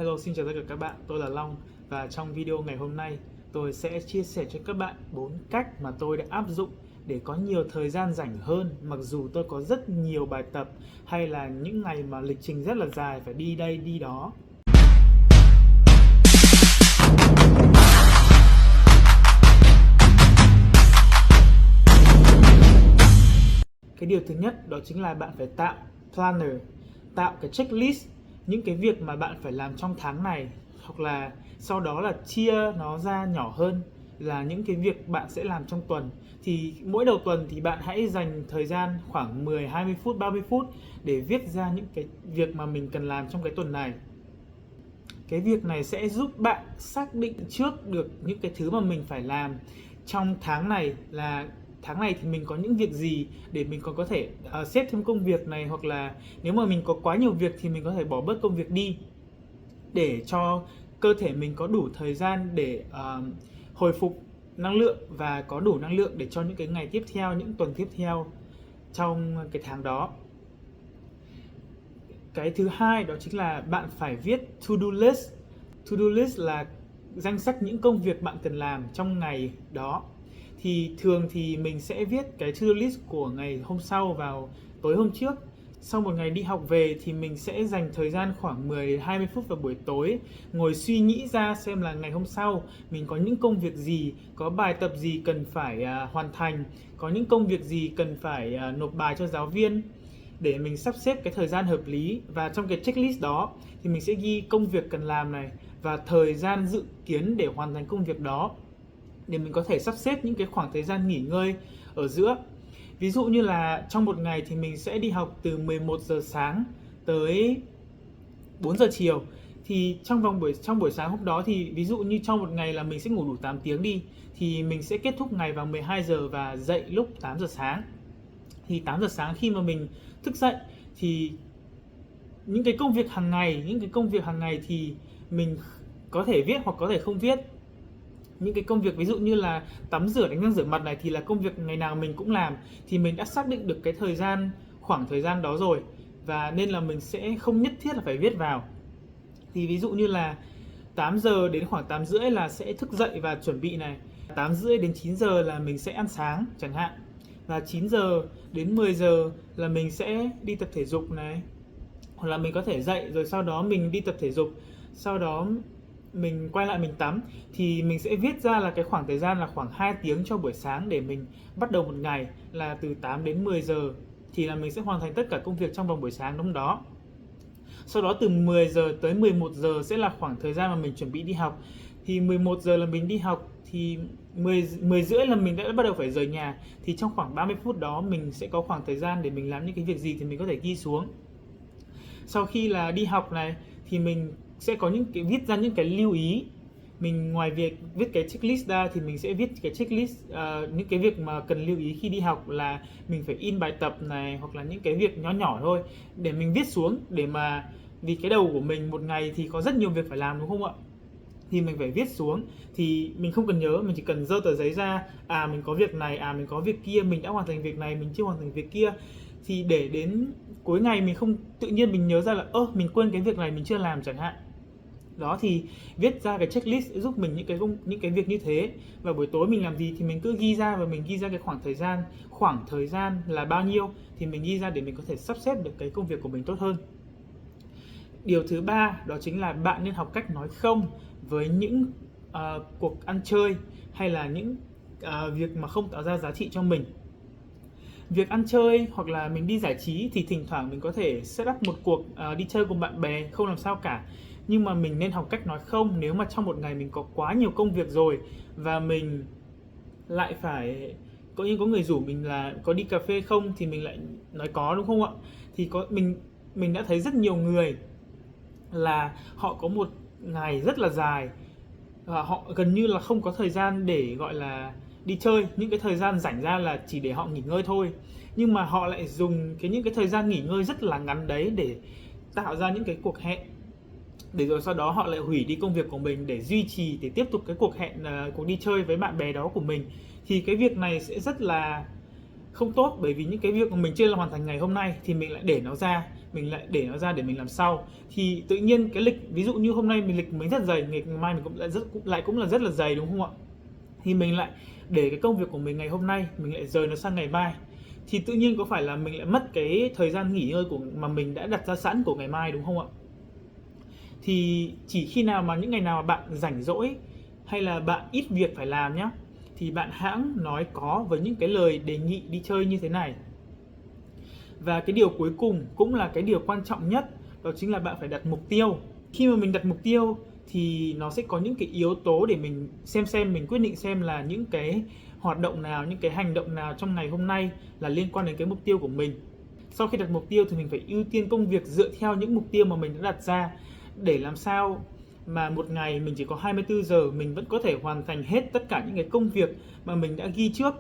Hello, xin chào tất cả các bạn, tôi là Long và trong video ngày hôm nay tôi sẽ chia sẻ cho các bạn 4 cách mà tôi đã áp dụng để có nhiều thời gian rảnh hơn mặc dù tôi có rất nhiều bài tập hay là những ngày mà lịch trình rất là dài phải đi đây đi đó. Cái điều thứ nhất đó chính là bạn phải tạo planner, tạo cái checklist những cái việc mà bạn phải làm trong tháng này, hoặc là sau đó là chia nó ra nhỏ hơn là những cái việc bạn sẽ làm trong tuần. Thì mỗi đầu tuần thì bạn hãy dành thời gian khoảng 10, 20 phút, 30 phút để viết ra những cái việc mà mình cần làm trong cái tuần này. Cái việc này sẽ giúp bạn xác định trước được những cái thứ mà mình phải làm trong tháng này, là tháng này thì mình có những việc gì để mình còn có thể xếp thêm công việc này, hoặc là nếu mà mình có quá nhiều việc thì mình có thể bỏ bớt công việc đi để cho cơ thể mình có đủ thời gian để hồi phục năng lượng và có đủ năng lượng để cho những cái ngày tiếp theo, những tuần tiếp theo trong cái tháng đó. Cái thứ hai đó chính là bạn phải viết to-do list. To-do list là danh sách những công việc bạn cần làm trong ngày đó. Thì thường thì mình sẽ viết cái to-do list của ngày hôm sau vào tối hôm trước. Sau một ngày đi học về thì mình sẽ dành thời gian khoảng 10 đến 20 phút vào buổi tối ngồi suy nghĩ ra xem là ngày hôm sau mình có những công việc gì, có bài tập gì cần phải hoàn thành, có những công việc gì cần phải nộp bài cho giáo viên, để mình sắp xếp cái thời gian hợp lý. Và trong cái checklist đó thì mình sẽ ghi công việc cần làm này và thời gian dự kiến để hoàn thành công việc đó, để mình có thể sắp xếp những cái khoảng thời gian nghỉ ngơi ở giữa. Ví dụ như là trong một ngày thì mình sẽ đi học từ 11 giờ sáng tới 4 giờ chiều. Thì trong buổi sáng hôm đó thì ví dụ như trong một ngày là mình sẽ ngủ đủ 8 tiếng đi, thì mình sẽ kết thúc ngày vào 12 giờ và dậy lúc 8 giờ sáng. Thì 8 giờ sáng khi mà mình thức dậy thì những cái công việc hàng ngày thì mình có thể viết hoặc có thể không viết. Những cái công việc ví dụ như là tắm rửa, đánh răng rửa mặt này thì là công việc ngày nào mình cũng làm, thì mình đã xác định được cái khoảng thời gian đó rồi, và nên là mình sẽ không nhất thiết là phải viết vào. Thì ví dụ như là 8 giờ đến khoảng 8 rưỡi là sẽ thức dậy và chuẩn bị này, 8 rưỡi đến 9 giờ là mình sẽ ăn sáng chẳng hạn, và 9 giờ đến 10 giờ là mình sẽ đi tập thể dục này, hoặc là mình có thể dậy rồi sau đó mình đi tập thể dục, sau đó mình quay lại mình tắm. Thì mình sẽ viết ra là cái khoảng thời gian là khoảng 2 tiếng cho buổi sáng để mình bắt đầu một ngày là từ 8 đến 10 giờ thì là mình sẽ hoàn thành tất cả công việc trong vòng buổi sáng hôm đó. Sau đó từ 10 giờ tới 11 giờ sẽ là khoảng thời gian mà mình chuẩn bị đi học. Thì 11 giờ là mình đi học, thì 10 rưỡi là mình đã bắt đầu phải rời nhà. Thì trong khoảng 30 phút đó mình sẽ có khoảng thời gian để mình làm những cái việc gì thì mình có thể ghi xuống. Sau khi là đi học này thì mình sẽ có viết ra những cái lưu ý. Mình ngoài việc viết cái checklist ra thì mình sẽ viết cái checklist những cái việc mà cần lưu ý khi đi học, là mình phải in bài tập này, hoặc là những cái việc nhỏ nhỏ thôi để mình viết xuống, để mà vì cái đầu của mình một ngày thì có rất nhiều việc phải làm, đúng không ạ? Thì mình phải viết xuống, thì mình không cần nhớ, mình chỉ cần giơ tờ giấy ra, mình có việc này, mình có việc kia, mình đã hoàn thành việc này, mình chưa hoàn thành việc kia. Thì để đến cuối ngày mình không tự nhiên mình nhớ ra là mình quên cái việc này mình chưa làm chẳng hạn. Đó, thì viết ra cái checklist sẽ giúp mình những cái việc như thế. Và buổi tối mình làm gì thì mình cứ ghi ra, và mình ghi ra cái khoảng thời gian là bao nhiêu thì mình ghi ra để mình có thể sắp xếp được cái công việc của mình tốt hơn. Điều thứ ba đó chính là bạn nên học cách nói không với những cuộc ăn chơi hay là những việc mà không tạo ra giá trị cho mình. Việc ăn chơi hoặc là mình đi giải trí thì thỉnh thoảng mình có thể set up một cuộc đi chơi cùng bạn bè, không làm sao cả. Nhưng mà mình nên học cách nói không nếu mà trong một ngày mình có quá nhiều công việc rồi và mình lại phải có người rủ mình là có đi cà phê không thì mình lại nói có, đúng không ạ? Thì mình đã thấy rất nhiều người là họ có một ngày rất là dài và họ gần như là không có thời gian để gọi là đi chơi. Những cái thời gian rảnh ra là chỉ để họ nghỉ ngơi thôi, nhưng mà họ lại dùng những cái thời gian nghỉ ngơi rất là ngắn đấy để tạo ra những cái cuộc hẹn, để rồi sau đó họ lại hủy đi công việc của mình để duy trì, để tiếp tục cái cuộc hẹn, cuộc đi chơi với bạn bè đó của mình. Thì cái việc này sẽ rất là không tốt, bởi vì những cái việc mà mình chưa làm hoàn thành ngày hôm nay thì mình lại để nó ra, mình lại để nó ra để mình làm sau. Thì tự nhiên cái lịch, ví dụ như hôm nay lịch mình rất dày, ngày mai mình cũng là rất là dày, đúng không ạ? Thì mình lại để cái công việc của mình ngày hôm nay mình lại rời nó sang ngày mai, thì tự nhiên có phải là mình lại mất cái thời gian nghỉ ngơi mà mình đã đặt ra sẵn của ngày mai, đúng không ạ? Thì chỉ khi nào mà những ngày nào mà bạn rảnh rỗi hay là bạn ít việc phải làm nhá, thì bạn hãng nói có với những cái lời đề nghị đi chơi như thế này. Và cái điều cuối cùng cũng là cái điều quan trọng nhất, đó chính là bạn phải đặt mục tiêu. Khi mà mình đặt mục tiêu thì nó sẽ có những cái yếu tố để mình xem mình quyết định xem là những cái hoạt động nào, những cái hành động nào trong ngày hôm nay là liên quan đến cái mục tiêu của mình. Sau khi đặt mục tiêu thì mình phải ưu tiên công việc dựa theo những mục tiêu mà mình đã đặt ra, để làm sao mà một ngày mình chỉ có 24 giờ mình vẫn có thể hoàn thành hết tất cả những cái công việc mà mình đã ghi trước.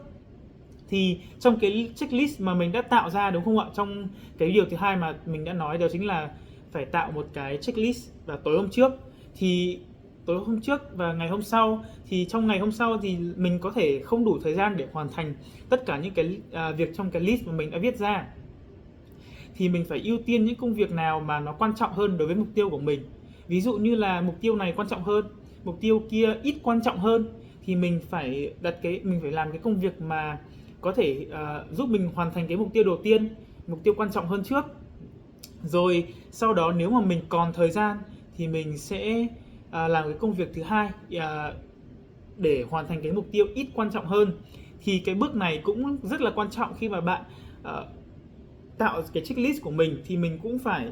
Thì trong cái checklist mà mình đã tạo ra, đúng không ạ? Trong cái điều thứ hai mà mình đã nói, đó chính là phải tạo một cái checklist vào tối hôm trước. Thì tối hôm trước và ngày hôm sau, thì trong ngày hôm sau thì mình có thể không đủ thời gian để hoàn thành tất cả những cái việc trong cái list mà mình đã viết ra. Thì mình phải ưu tiên những công việc nào mà nó quan trọng hơn đối với mục tiêu của mình. Ví dụ như là mục tiêu này quan trọng hơn, mục tiêu kia ít quan trọng hơn, thì mình phải làm cái công việc mà có thể giúp mình hoàn thành cái mục tiêu đầu tiên, mục tiêu quan trọng hơn trước. Rồi sau đó nếu mà mình còn thời gian thì mình sẽ làm cái công việc thứ hai để hoàn thành cái mục tiêu ít quan trọng hơn. Thì cái bước này cũng rất là quan trọng khi mà bạn tạo cái checklist của mình, thì mình cũng phải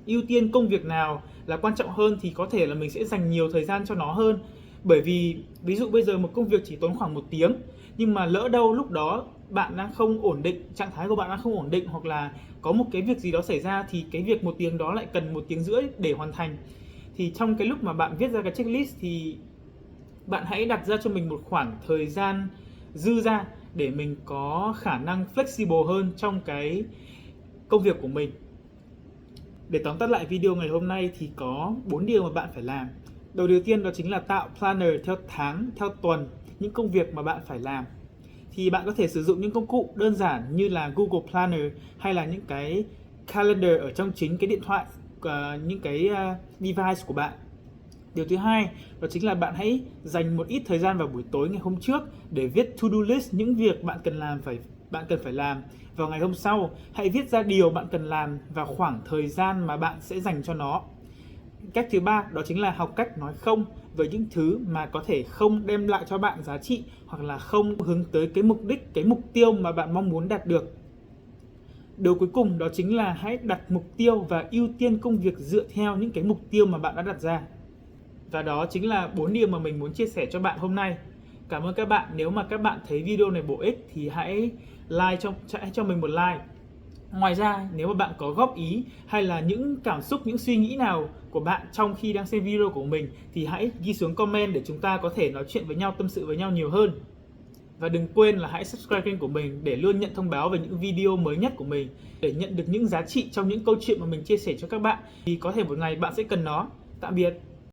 ưu tiên công việc nào là quan trọng hơn thì có thể là mình sẽ dành nhiều thời gian cho nó hơn. Bởi vì ví dụ bây giờ một công việc chỉ tốn khoảng 1 tiếng, nhưng mà lỡ đâu lúc đó bạn đang không ổn định, trạng thái của bạn đang không ổn định, hoặc là có một cái việc gì đó xảy ra, thì cái việc 1 tiếng đó lại cần 1 tiếng rưỡi để hoàn thành. Thì trong cái lúc mà bạn viết ra cái checklist thì bạn hãy đặt ra cho mình một khoảng thời gian dư ra để mình có khả năng flexible hơn trong cái công việc của mình. Để tóm tắt lại video ngày hôm nay thì có 4 điều mà bạn phải làm. Đầu tiên đó chính là tạo planner theo tháng, theo tuần những công việc mà bạn phải làm. Thì bạn có thể sử dụng những công cụ đơn giản như là Google Planner hay là những cái calendar ở trong chính cái điện thoại, những cái device của bạn. Điều thứ hai đó chính là bạn hãy dành một ít thời gian vào buổi tối ngày hôm trước để viết to-do list những việc bạn cần phải làm vào ngày hôm sau. Hãy viết ra điều bạn cần làm và khoảng thời gian mà bạn sẽ dành cho nó. Cách thứ ba đó chính là học cách nói không với những thứ mà có thể không đem lại cho bạn giá trị, hoặc là không hướng tới cái mục đích, cái mục tiêu mà bạn mong muốn đạt được. Điều cuối cùng đó chính là hãy đặt mục tiêu và ưu tiên công việc dựa theo những cái mục tiêu mà bạn đã đặt ra. Và đó chính là 4 điều mà mình muốn chia sẻ cho bạn hôm nay. Cảm ơn các bạn. Nếu mà các bạn thấy video này bổ ích thì hãy cho mình một like. Ngoài ra, nếu mà bạn có góp ý hay là những cảm xúc, những suy nghĩ nào của bạn trong khi đang xem video của mình thì hãy ghi xuống comment để chúng ta có thể nói chuyện với nhau, tâm sự với nhau nhiều hơn. Và đừng quên là hãy subscribe kênh của mình để luôn nhận thông báo về những video mới nhất của mình, để nhận được những giá trị trong những câu chuyện mà mình chia sẻ cho các bạn, vì có thể một ngày bạn sẽ cần nó. Tạm biệt.